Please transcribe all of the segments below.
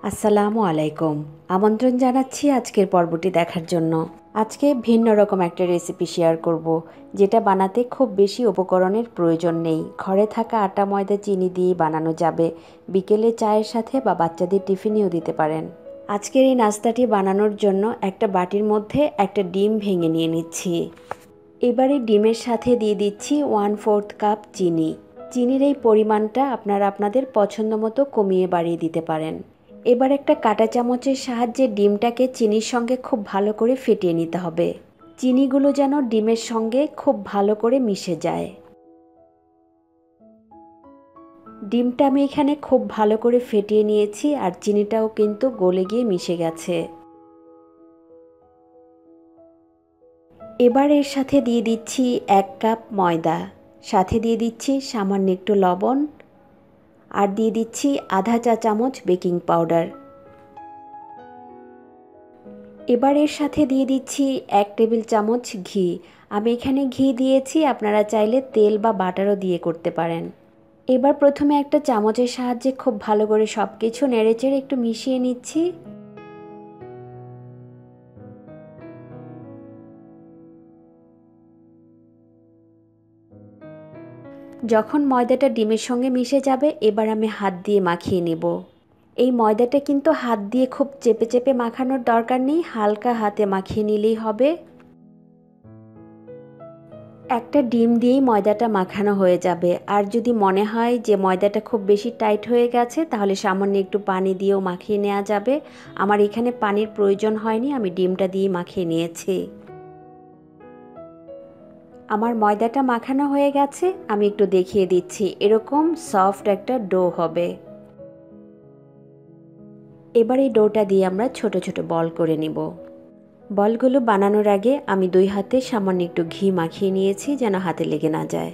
আসসালামু আলাইকুম। আমন্ত্রণ জানাচ্ছি আজকের পর্বটি দেখার জন্য। আজকে ভিন্ন রকম একটা রেসিপি শেয়ার করব, যেটা বানাতে খুব বেশি উপকরণের প্রয়োজন নেই। ঘরে থাকা আটা, ময়দা, চিনি দিয়ে বানানো যাবে। বিকেলে চায়ের সাথে বা বাচ্চাদের টিফিনেও দিতে পারেন। আজকের এই নাস্তাটি বানানোর জন্য একটা বাটির মধ্যে একটা ডিম ভেঙে নিয়ে নিচ্ছি। এবারে ডিমের সাথে দিয়ে দিচ্ছি 1/4 কাপ চিনি। চিনির এই পরিমাণটা আপনারা আপনাদের পছন্দ মতো কমিয়ে বাড়িয়ে দিতে পারেন। এবার একটা কাঁটা চামচের সাহায্যে ডিমটাকে চিনির সঙ্গে খুব ভালো করে ফেটিয়ে নিতে হবে। চিনিগুলো যেন ডিমের সঙ্গে খুব ভালো করে মিশে যায়। ডিমটা আমি এখানে খুব ভালো করে ফেটিয়ে নিয়েছি, আর চিনিটাও কিন্তু গলে গিয়ে মিশে গেছে। এবার এর সাথে দিয়ে দিচ্ছি 1 কাপ ময়দা, সাথে দিয়ে দিচ্ছি সামান্য একটু লবণ, আর দিয়ে দিচ্ছি আধা চা চামচ বেকিং পাউডার। এবার এর সাথে দিয়ে দিচ্ছি 1 টেবিল চামচ ঘি। আমি এখানে ঘি দিয়েছি, আপনারা চাইলে তেল বা বাটারও দিয়ে করতে পারেন। এবার প্রথমে একটা চামচের সাহায্যে খুব ভালো করে সব কিছু নেড়েচেড়ে একটু মিশিয়ে নিচ্ছি। যখন ময়দাটা ডিমের সঙ্গে মিশে যাবে, এবার আমি হাত দিয়ে মাখিয়ে নেব। এই ময়দাটা কিন্তু হাত দিয়ে খুব চেপে চেপে মাখানোর দরকার নেই, হালকা হাতে মাখিয়ে নিলেই হবে। একটা ডিম দিয়েই ময়দাটা মাখানো হয়ে যাবে। আর যদি মনে হয় যে ময়দাটা খুব বেশি টাইট হয়ে গেছে, তাহলে সামান্য একটু পানি দিয়েও মাখিয়ে নেওয়া যাবে। আমার এখানে পানির প্রয়োজন হয়নি, আমি ডিমটা দিয়ে মাখিয়ে নিয়েছি। আমার ময়দাটা মাখানো হয়ে গেছে, আমি একটু দেখিয়ে দিচ্ছি। এরকম সফট একটা ডো হবে। এবার এই ডোটা দিয়ে আমরা ছোট ছোট বল করে নিব। বলগুলো বানানোর আগে আমি 2 হাতে সামান্য একটু ঘি মাখিয়ে নিয়েছি, যেন হাতে লেগে না যায়।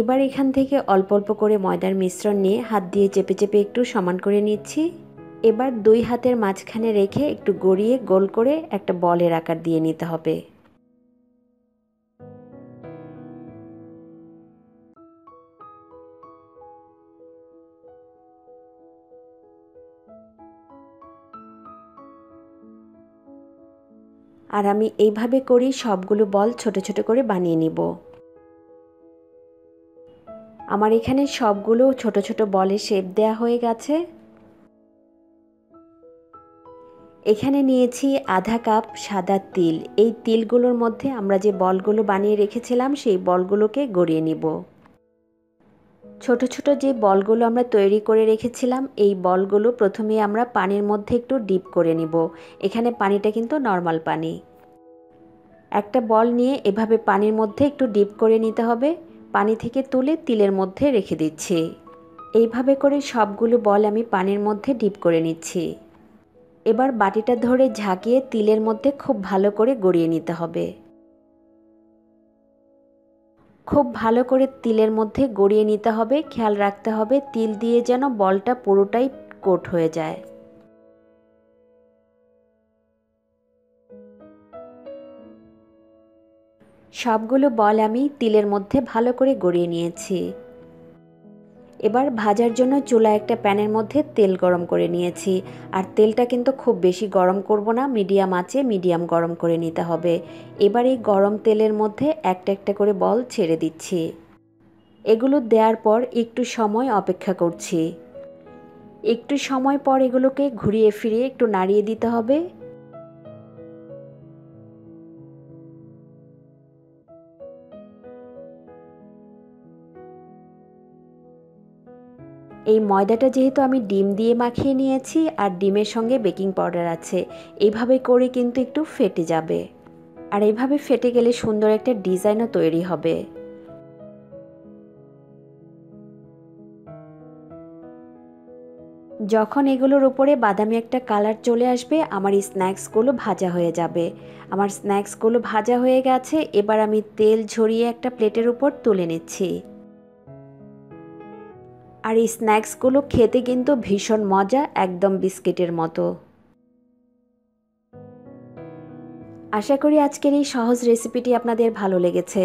এবার এখান থেকে অল্প অল্প করে ময়দার মিশ্রণ নিয়ে হাত দিয়ে চেপে চেপে একটু সমান করে নিচ্ছি। এবার 2 হাতের মাঝখানে রেখে একটু গড়িয়ে গোল করে একটা বলের আকার দিয়ে নিতে হবে। আর আমি এইভাবে করেই সবগুলো বল ছোট ছোট করে বানিয়ে নিব। আমার এখানে সবগুলো ছোট ছোট বলের শেপ দেয়া হয়ে গেছে। এখানে নিয়েছি আধা কাপ সাদা তিল। এই তিলগুলোর মধ্যে আমরা যে বলগুলো বানিয়ে রেখেছিলাম, সেই বলগুলোকে গড়িয়ে নিব। ছোট ছোট যে বলগুলো আমরা তৈরি করে রেখেছিলাম, এই বলগুলো প্রথমে আমরা পানির মধ্যে একটু ডিপ করে নিব। এখানে পানিটা কিন্তু নর্মাল পানি। একটা বল নিয়ে এভাবে পানির মধ্যে একটু ডিপ করে নিতে হবে। পানি থেকে তুলে তিলের মধ্যে রেখে দিচ্ছি। এইভাবে করে সবগুলো বল আমি পানির মধ্যে ডিপ করে নিচ্ছি। এবার বাটিটা ধরে ঝাঁকিয়ে তিলের মধ্যে খুব ভালো করে গড়িয়ে নিতে হবে। খুব ভালো করে তিলের মধ্যে গড়িয়ে নিতে হবে। খেয়াল রাখতে হবে তিল দিয়ে যেন বলটা পুরোটাই কোট হয়ে যায়। সবগুলো বল আমি তিলের মধ্যে ভালো করে গড়িয়ে নিয়েছি। এবার ভাজার জন্য চুলায় একটা প্যানের মধ্যে তেল গরম করে নিয়েছি। আর তেলটা কিন্তু খুব বেশি গরম করব না, মিডিয়াম আঁচে মিডিয়াম গরম করে নিতে হবে। এবার এই গরম তেলের মধ্যে একটা একটা করে বল ছেড়ে দিচ্ছি। এগুলো দেওয়ার পর একটু সময় অপেক্ষা করছি। একটু সময় পর এগুলোকে ঘুরিয়ে ফিরিয়ে একটু নাড়িয়ে দিতে হবে। এই ময়দাটা যেহেতু আমি ডিম দিয়ে মাখিয়ে নিয়েছি, আর ডিমের সঙ্গে বেকিং পাউডার আছে, এইভাবে করে কিন্তু একটু ফেটে যাবে। আর এইভাবে ফেটে গেলে সুন্দর একটা ডিজাইনও তৈরি হবে। যখন এগুলোর উপরে বাদামি একটা কালার চলে আসবে, আমার এই স্ন্যাক্সগুলো ভাজা হয়ে যাবে। আমার স্ন্যাক্সগুলো ভাজা হয়ে গেছে। এবার আমি তেল ঝরিয়ে একটা প্লেটের উপর তুলে নিচ্ছি। আর এই স্ন্যাক্সগুলো খেতে কিন্তু ভীষণ মজা, একদম বিস্কিটের মতো। আশা করি আজকের এই সহজ রেসিপিটি আপনাদের ভালো লেগেছে।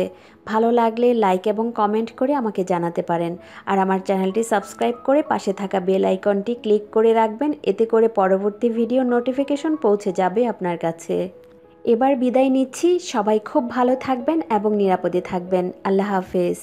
ভালো লাগলে লাইক এবং কমেন্ট করে আমাকে জানাতে পারেন। আর আমার চ্যানেলটি সাবস্ক্রাইব করে পাশে থাকা বেল আইকনটি ক্লিক করে রাখবেন, এতে করে পরবর্তী ভিডিও নোটিফিকেশন পৌঁছে যাবে আপনার কাছে। এবার বিদায় নিচ্ছি, সবাই খুব ভালো থাকবেন এবং নিরাপদে থাকবেন। আল্লাহ হাফেজ।